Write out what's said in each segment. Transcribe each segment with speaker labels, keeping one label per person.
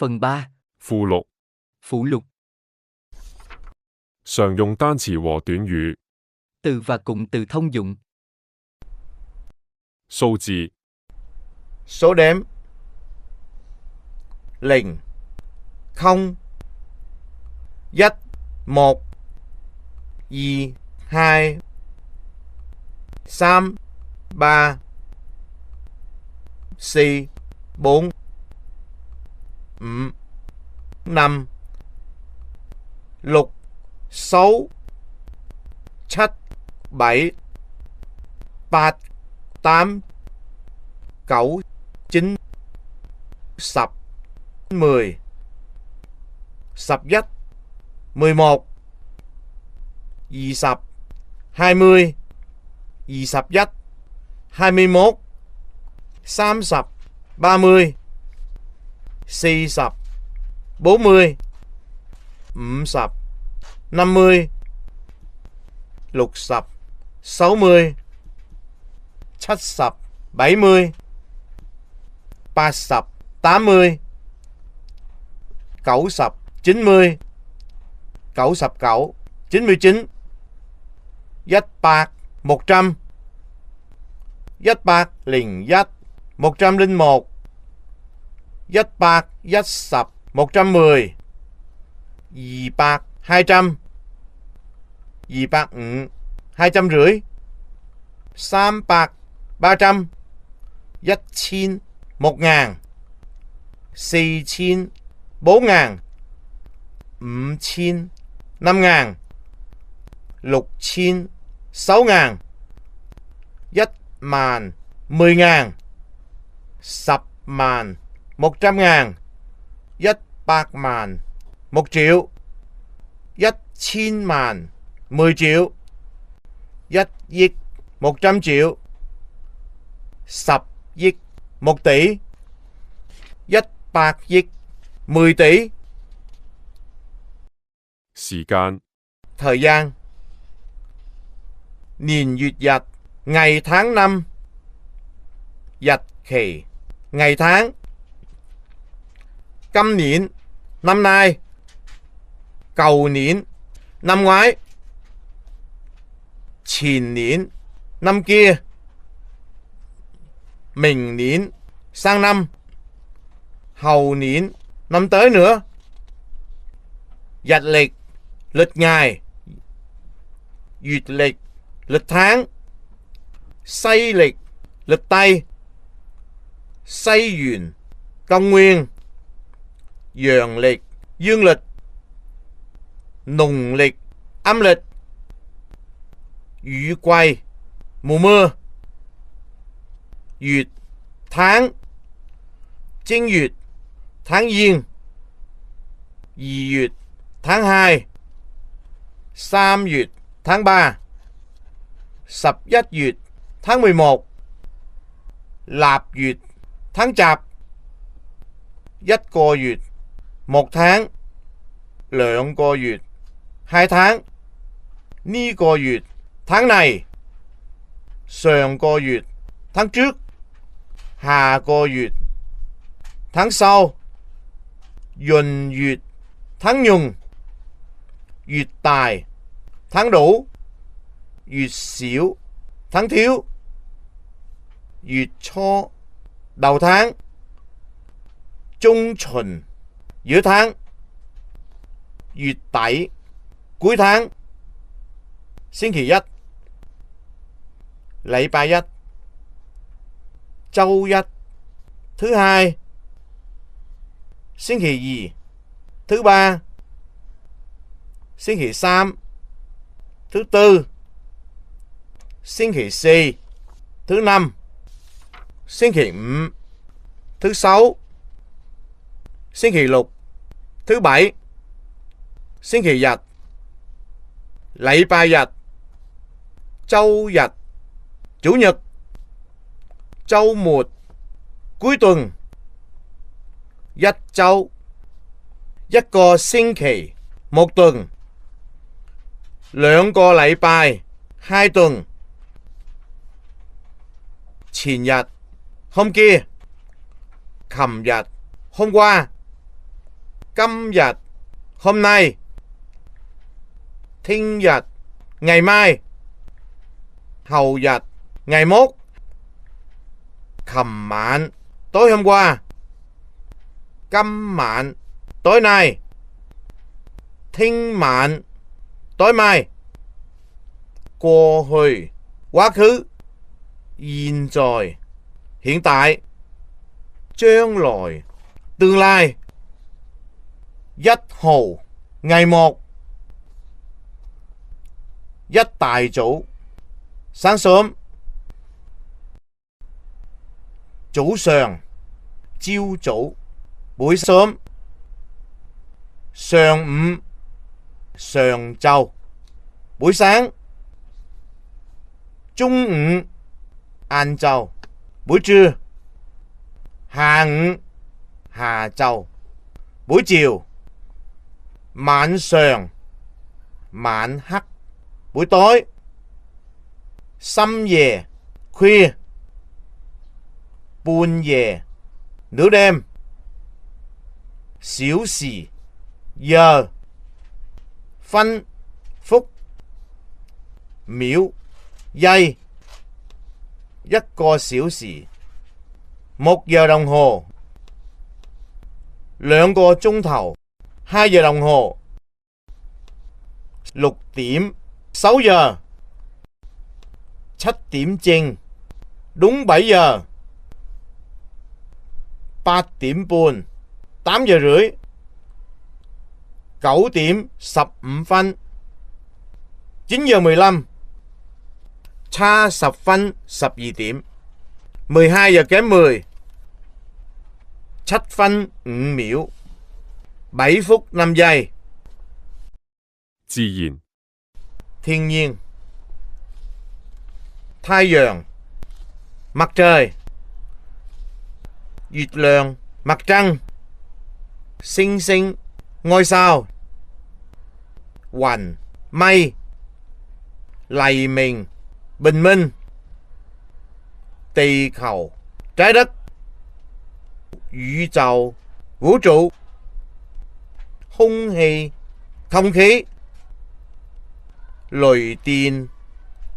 Speaker 1: Phần 3.
Speaker 2: 附錄
Speaker 1: Phụ lục.
Speaker 2: 常用單詞和短語
Speaker 1: Từ và cụm từ thông dụng.
Speaker 2: 數字
Speaker 3: Số đếm 0, 0, 1, 1, 2, 2, 3, 3, 4, 4, 5, 5, 6, 6, 7, 7, 8, 8, 9, 9, 10, 10, 11, 11, 20, 20, 21, 21, 30, 30, 40, 40, 50, 50, 60, 60, 70, 70, 80, 80, 90, 90, 99, 99, 100, 100, 101, 101, 110, 110, 200, 200, 250, 250, 300, 300, 1000, 1000, 4000, 4000, 5000, 5000, 6000, 6000, 10000, 10000, 100000, 100,000, 100,000, 1 triệu, 1,000,000, 10 triệu, 1 億, 100 triệu, 10 億, 1 tỷ, 100 億, 10 tỷ.
Speaker 2: 時間
Speaker 3: Thời gian. Niên月日, ngày tháng năm. Nhật kỳ, ngày tháng.今年, năm nay. Cầu niên, năm ngoái.前年, năm kia.明年, sang năm. Hậu niên, năm tới nữa. Nhật lịch, lịch ngày. Duyệt lịch, lịch tháng. Xây lịch, lịch Tây. Xây Duyên, công nguyên.陽lịch, dương lịch. Nùng lịch, âm lịch.雨季, mùa mưa. Duyệt, tháng. Chính duyệt, tháng giêng. Nhị duyệt, tháng 2. Tam duyệt, tháng 3. Thập nhất duyệt, tháng 11. Lạp duyệt, tháng Chạp. Nhất個月, 1 tháng. 2個月, 2 tháng. Ní個月, tháng này. Sàng個月, tháng trước. Hà個月, tháng sau. Nhuận duyệt, tháng nhung. Duyệt tài, tháng đủ. Duyệt xỉu, tháng thiếu. Duyệt初, đầu tháng. Trung旬, giữa tháng. Duyệt tẩy, cuối tháng.星期一,禮拜一.周一, thứ hai.星期二, thứ ba.星期三, thứ tư.星期四, thứ năm.星期五, thứ sáu.星期六, thứ bảy.星期日,禮拜日. 周日, chủ nhật. 周末, cuối tuần. 一周, 一個星期, 1 tuần. 2個禮拜, 2 tuần. 前日, hôm kia. 琴日, hôm qua. 今日 hôm nay, 聽日 ngày mai, 後日 ngày mốt, 琴晚 tối hôm qua, 今晚 tối nay, 聽晚 tối mai, 過去 quá khứ, 現在 hiện tại, 將來 tương lai, 1 號 ngày 1, 一大早 sáng sớm, 早上 朝早 buổi sớm, 上午 上晝 buổi sáng, 中午 晏晝 buổi trưa, 下午 下晝 buổi chiều, 晚上 晚黑 buổi tối, 深夜 khuya, 半夜 nửa đêm, 小時 giờ, 分 phút, 秒 giây, 1個小時 1 giờ đồng hồ, 2個鐘頭 2 giờ đồng hồ, 6 điểm 6 giờ, 7 điểm正 đúng 7 giờ, 8 điểm半 8 giờ rưỡi, 9 điểm 15 phân, 9 giờ 15, 差10分 12 điểm, 12 giờ kém 10, 7 phân 5 秒, 7 phút 5 giây.
Speaker 2: 自然
Speaker 3: Thiên nhiên. Thái陽 mặt trời, 月亮 mặt trăng, 星星 ngôi sao, 雲 mây, 黎明 bình minh, 地球 trái đất, 宇宙 vũ trụ, 空氣 không khí, 雷電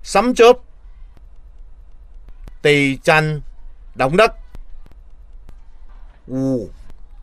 Speaker 3: sấm chớp, 地震 động đất, 湖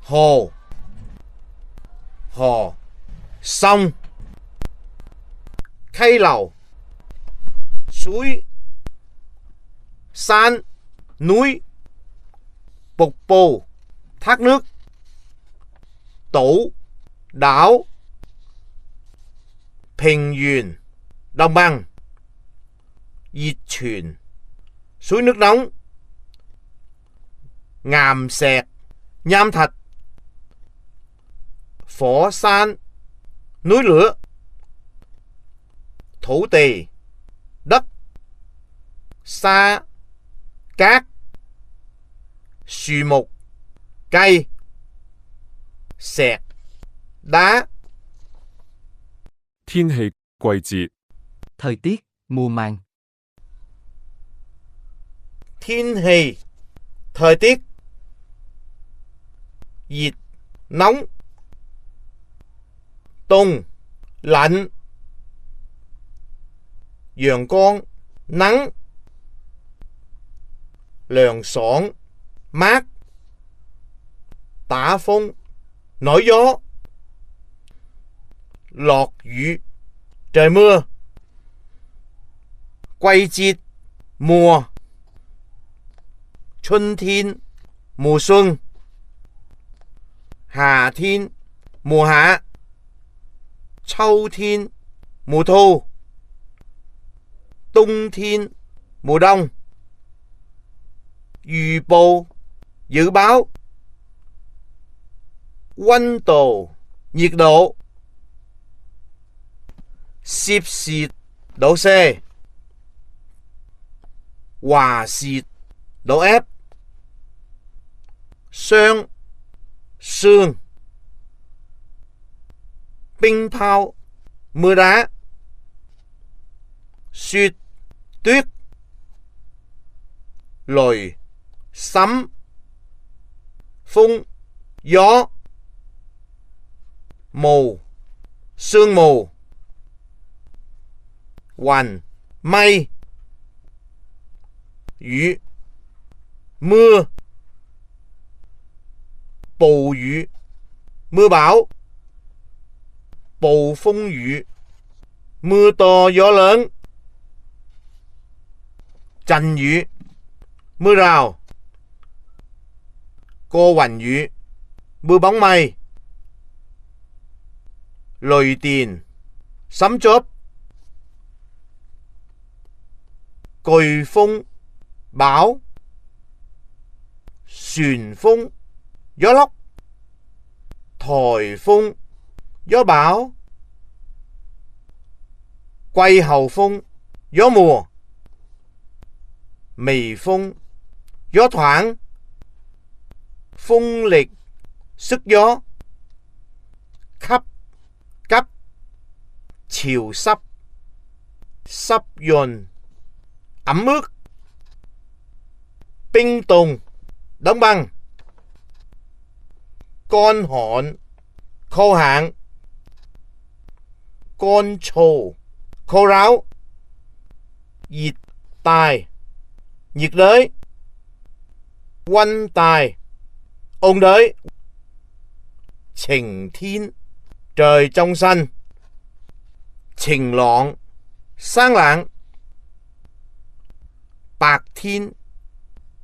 Speaker 3: hồ, 河 sông, 溪流 suối, 山 núi, 瀑布 thác nước, 島 đảo, 平原 đồng bằng, 熱泉 suối nước nóng, 岩石 nham thạch, 火山 núi lửa, 土地 đất, 沙 cát, 樹木 cây, 石 đá.
Speaker 2: 天氣季節
Speaker 1: thời tiết, mùa màng,
Speaker 3: thiên氣 thời tiết, 熱 nóng, 凍 lạnh, 陽光 nắng, 涼爽 mát, 打風 nổi gió, 落雨 trời mưa, 季節 mùa, 春天 mùa xuân, 夏天 mùa hạ, 秋天 mùa thu, 冬天 mùa đông, 預報 dự báo, 溫度 nhiệt độ, 攝氏 độ C, 華氏 độ F, 霜 sương, 冰雹 mưa đá, 雪 tuyết, 雷 sấm, 風 gió, mù, sương mù. Hoành, mây.雨, mưa.暴雨, mưa bão.暴風雨, mưa to gió lớn.陣雨, mưa rào. Cô hoành雨, mưa bóng mây. Lồi tiền, sấm chớp. Còi phong, bão.旋風, gió lốc.台風, gió bão.季候風, gió mùa.微風, gió thoảng.風力, sức gió. Khắp, cấp. Chiều sắp, sắp dồn. Ẩm ướt.冰凍, đóng băng.乾旱, khô hạn.乾燥, khô ráo. Nhiệt đới, nhiệt đới. Quanh đới, ôn đới.晴天, trời trong xanh.晴朗, sáng lạng. Bạc thiên,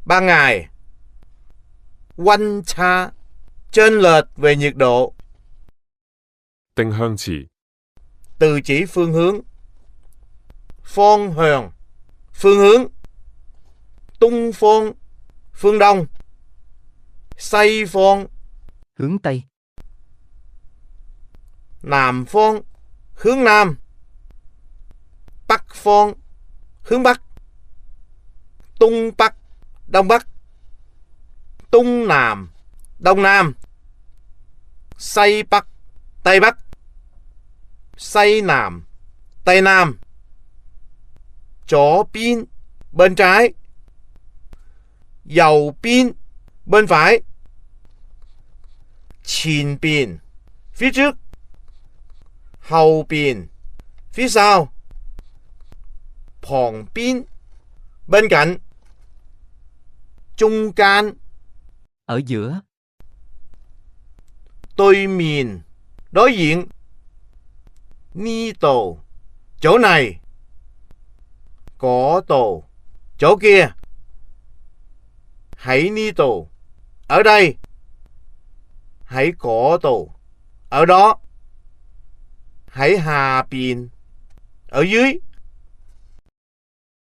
Speaker 3: ban ngày.温差, chênh lệch về nhiệt độ.
Speaker 2: 定向詞
Speaker 3: Từ chỉ phương hướng. Phương hướng, phương hướng. Tung phương, phương đông. Tây phương,
Speaker 1: Hướng Tây.
Speaker 3: Nam phương, hướng nam. Bắc phương, hướng bắc. Tung bắc, đông bắc. Tung nam, đông nam. Tây bắc, tây bắc. Tây nam, tây nam.左邊, bên trái.右邊, bên phải.前邊, phía trước. Hậu邊, phía sau.旁邊, bên cạnh. Trung間,
Speaker 1: Ở giữa.
Speaker 3: đối面, đối diện. Ni đồ, chỗ này. Có đồ, chỗ kia. Hãy ni đồ, ở đây. Hãy có đồ, ở đó. Hãy hà biển, ở dưới.